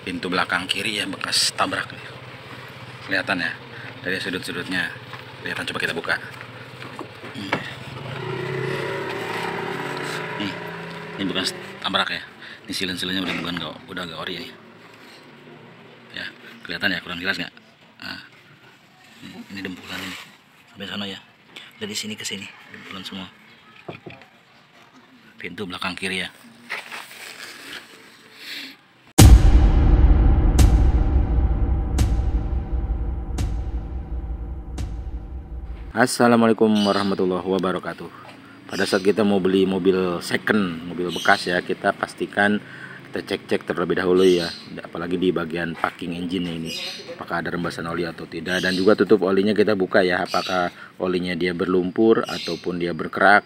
pintu belakang kiri ya, bekas tabrak. Kelihatan ya dari sudut-sudutnya, kelihatan. Coba kita buka. Nih, ini bekas tabrak ya. Ini silen-silennya udah agak ori nih. Ya, kelihatan ya, kurang jelas nggak? Nah, ini dempulan ini. Sampai sana ya. Dari sini ke sini, dempulan semua. Pintu belakang kiri ya. Assalamualaikum warahmatullahi wabarakatuh. Pada saat kita mau beli mobil second, mobil bekas ya, kita pastikan kita cek terlebih dahulu ya, apalagi di bagian packing engine ini, apakah ada rembesan oli atau tidak. Dan juga tutup olinya kita buka ya, apakah olinya dia berlumpur ataupun dia berkerak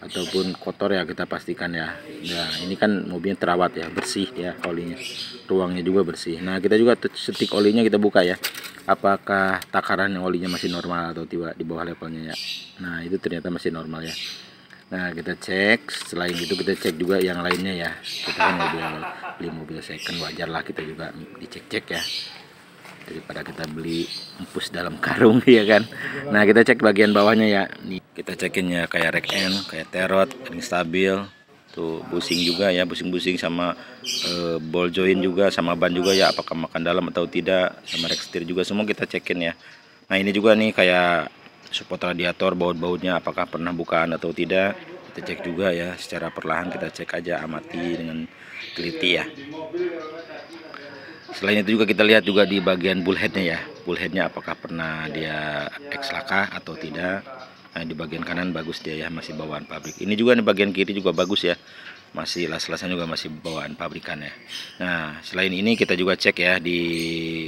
ataupun kotor ya, kita pastikan ya. Nah, ini kan mobilnya terawat ya, bersih ya olinya, ruangnya juga bersih. Nah, kita juga setik olinya kita buka ya, apakah takaran olinya masih normal atau tidak di bawah levelnya ya. Nah, itu ternyata masih normal ya. Nah, kita cek. Selain itu kita cek juga yang lainnya ya. Kita kan beli mobil second, wajar lah kita juga dicek-cek ya, daripada kita beli empus dalam karung ya kan. Nah, kita cek bagian bawahnya ya. Nih kita cekin ya, kayak rek end, kayak terot, ring stabil, tuh busing juga ya, busing-busing sama ball joint juga, sama ban juga ya, apakah makan dalam atau tidak, sama rek setir juga semua kita cekin ya. Nah, ini juga nih kayak support radiator, baut-bautnya apakah pernah bukaan atau tidak, kita cek juga ya. Secara perlahan kita cek aja, amati dengan teliti ya. Selain itu juga kita lihat juga di bagian bullheadnya ya, bullheadnya apakah pernah dia ex laka atau tidak. Nah, di bagian kanan bagus dia ya, masih bawaan pabrik. Ini juga di bagian kiri juga bagus ya, masih las-lasnya juga masih bawaan pabrikan ya. Nah, selain ini kita juga cek ya di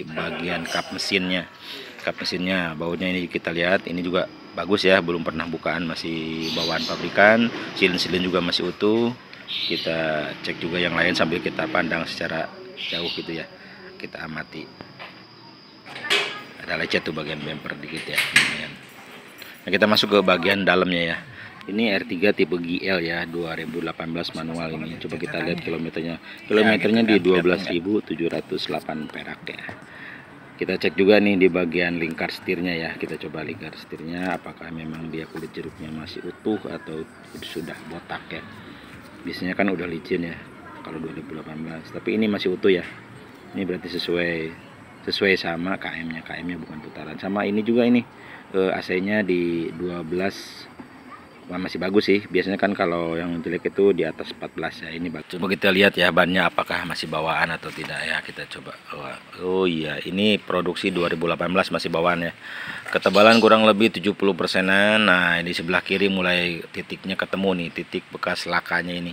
bagian kap mesinnya. Kap mesinnya, bautnya ini kita lihat, ini juga bagus ya, belum pernah bukaan, masih bawaan pabrikan. Silin-silin juga masih utuh. Kita cek juga yang lain sambil kita pandang secara jauh gitu ya, kita amati. Ada lecet tuh bagian bumper dikit ya, lumayan. Nah, kita masuk ke bagian dalamnya ya. Ini R3 tipe GL ya, 2018 manual ini. Coba kita lihat kilometernya. Kilometernya di 12.708 perak ya. Kita cek juga nih di bagian lingkar setirnya ya. Kita coba lingkar setirnya, apakah memang dia kulit jeruknya masih utuh atau sudah botak ya. Biasanya kan udah licin ya kalau 2018, tapi ini masih utuh ya. Ini berarti sesuai sama KM-nya. KM-nya bukan putaran. Sama ini juga, ini AC-nya di 12. Wah, masih bagus sih. Biasanya kan kalau yang jelek itu di atas 14 ya. Ini bagus. Coba kita lihat ya bannya apakah masih bawaan atau tidak ya. Kita coba. Oh iya, ini produksi 2018 masih bawaan ya. Ketebalan kurang lebih 70%-an. Nah, di sebelah kiri mulai titiknya ketemu nih, titik bekas lakanya ini.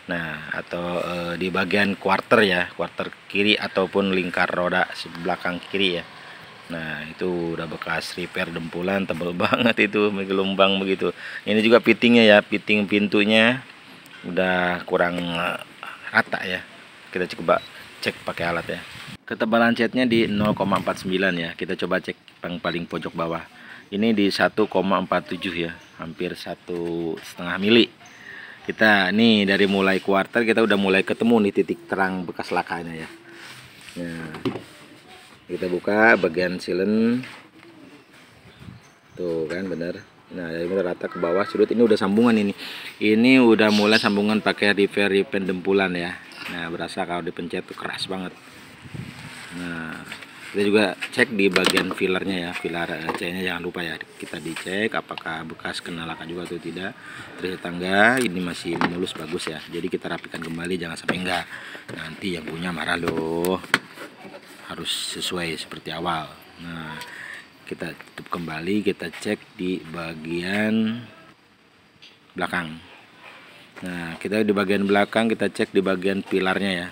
Nah, atau di bagian quarter ya, quarter kiri ataupun lingkar roda belakang kiri ya. Nah, itu udah bekas repair dempulan, tebel banget itu, gelombang begitu. Ini juga fittingnya ya, fitting pintunya udah kurang rata ya. Kita coba cek pakai alat ya. Ketebalan catnya di 0,49 ya. Kita coba cek yang paling pojok bawah. Ini di 1,47 ya, hampir 1,5 mili. Kita nih dari mulai quarter kita udah mulai ketemu nih titik terang bekas lakanya ya. Nah, kita buka bagian silen tuh kan, bener. Nah, dari rata ke bawah sudut ini udah sambungan ini udah mulai sambungan pakai repair dempulan ya. Nah, berasa kalau dipencet tuh keras banget. Nah, kita juga cek di bagian filernya ya, filer C-nya jangan lupa ya, kita dicek apakah bekas kena laka juga atau tidak. Ternyata enggak, ini masih mulus bagus ya. Jadi kita rapikan kembali, jangan sampai enggak, nanti yang punya marah loh. Harus sesuai seperti awal. Nah, kita tutup kembali, kita cek di bagian belakang. Nah, kita di bagian belakang kita cek di bagian pilarnya ya,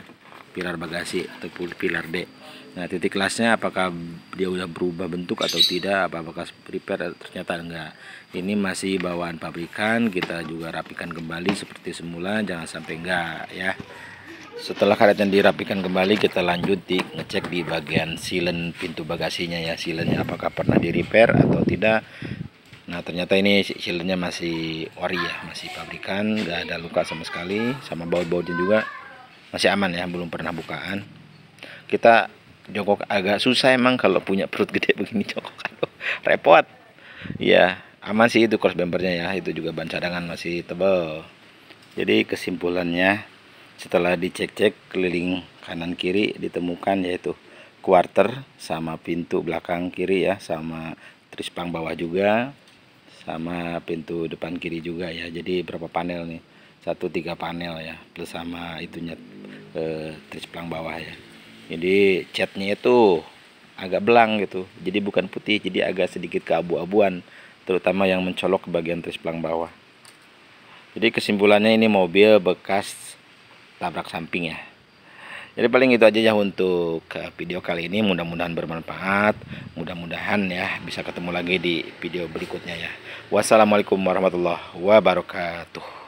pilar bagasi ataupun pilar D. Nah, titik kelasnya apakah dia udah berubah bentuk atau tidak, apa bekas repair, ternyata enggak. Ini masih bawaan pabrikan, kita juga rapikan kembali seperti semula, jangan sampai enggak ya. Setelah karetnya dirapikan kembali, kita lanjut ngecek di bagian silen pintu bagasinya ya, silennya apakah pernah di repair atau tidak. Nah, ternyata ini silennya masih ori ya, masih pabrikan, nggak ada luka sama sekali, sama baut-bautnya juga masih aman ya, belum pernah bukaan. Kita jongkok agak susah emang kalau punya perut gede begini, jongkok aduh, repot. Iya, aman sih itu cross bumpernya ya, itu juga ban cadangan masih tebal. Jadi kesimpulannya setelah dicek-cek keliling kanan kiri ditemukan yaitu quarter sama pintu belakang kiri ya, sama trisplang bawah juga, sama pintu depan kiri juga ya. Jadi berapa panel nih? 3 panel ya, plus sama itunya trisplang bawah ya. Jadi catnya itu agak belang gitu, jadi bukan putih, jadi agak sedikit keabu-abuan, terutama yang mencolok ke bagian trisplang bawah. Jadi kesimpulannya ini mobil bekas tabrak samping ya. Jadi paling itu aja ya untuk video kali ini, mudah-mudahan bermanfaat, mudah-mudahan ya bisa ketemu lagi di video berikutnya ya. Wassalamualaikum warahmatullahi wabarakatuh.